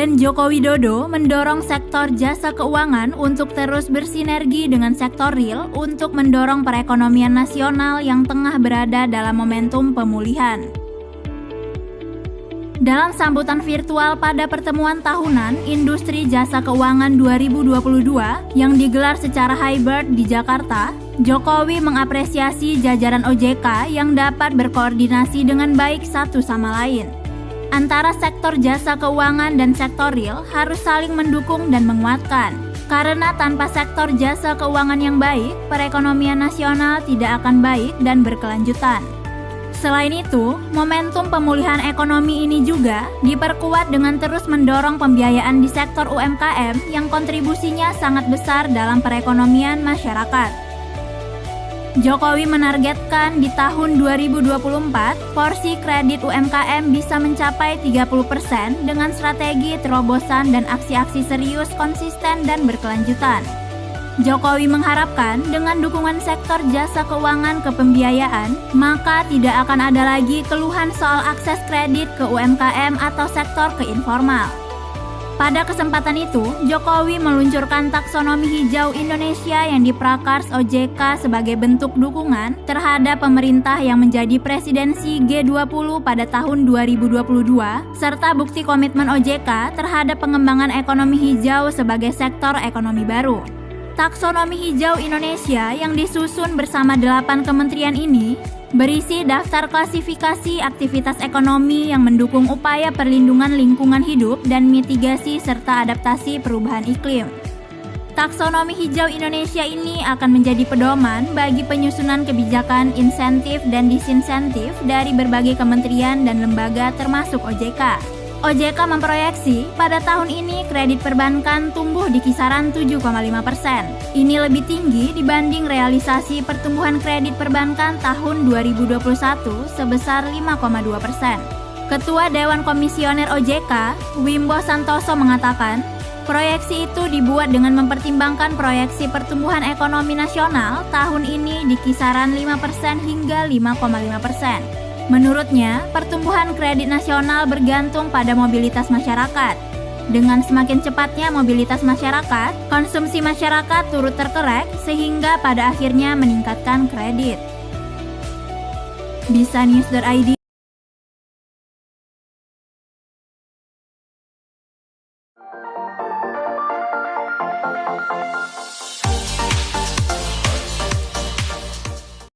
Presiden Joko Widodo mendorong sektor jasa keuangan untuk terus bersinergi dengan sektor real untuk mendorong perekonomian nasional yang tengah berada dalam momentum pemulihan. Dalam sambutan virtual pada pertemuan tahunan Industri Jasa Keuangan 2022 yang digelar secara hybrid di Jakarta, Jokowi mengapresiasi jajaran OJK yang dapat berkoordinasi dengan baik satu sama lain. Antara sektor jasa keuangan dan sektor real harus saling mendukung dan menguatkan. Karena tanpa sektor jasa keuangan yang baik, perekonomian nasional tidak akan baik dan berkelanjutan. Selain itu, momentum pemulihan ekonomi ini juga diperkuat dengan terus mendorong pembiayaan di sektor UMKM yang kontribusinya sangat besar dalam perekonomian masyarakat. Jokowi menargetkan di tahun 2024, porsi kredit UMKM bisa mencapai 30% dengan strategi terobosan dan aksi-aksi serius, konsisten, dan berkelanjutan. Jokowi mengharapkan dengan dukungan sektor jasa keuangan ke pembiayaan, maka tidak akan ada lagi keluhan soal akses kredit ke UMKM atau sektor keinformal. Pada kesempatan itu, Jokowi meluncurkan taksonomi hijau Indonesia yang diprakars OJK sebagai bentuk dukungan terhadap pemerintah yang menjadi presidensi G20 pada tahun 2022, serta bukti komitmen OJK terhadap pengembangan ekonomi hijau sebagai sektor ekonomi baru. Taksonomi hijau Indonesia yang disusun bersama 8 kementerian ini berisi daftar klasifikasi aktivitas ekonomi yang mendukung upaya perlindungan lingkungan hidup dan mitigasi serta adaptasi perubahan iklim. Taksonomi hijau Indonesia ini akan menjadi pedoman bagi penyusunan kebijakan insentif dan disinsentif dari berbagai kementerian dan lembaga termasuk OJK. OJK memproyeksi pada tahun ini kredit perbankan tumbuh di kisaran 7,5%. Ini lebih tinggi dibanding realisasi pertumbuhan kredit perbankan tahun 2021 sebesar 5,2%. Ketua Dewan Komisioner OJK, Wimbo Santoso mengatakan, proyeksi itu dibuat dengan mempertimbangkan proyeksi pertumbuhan ekonomi nasional tahun ini di kisaran 5% hingga 5,5%. Menurutnya, pertumbuhan kredit nasional bergantung pada mobilitas masyarakat. Dengan semakin cepatnya mobilitas masyarakat, konsumsi masyarakat turut terkerek sehingga pada akhirnya meningkatkan kredit. Bisanews.id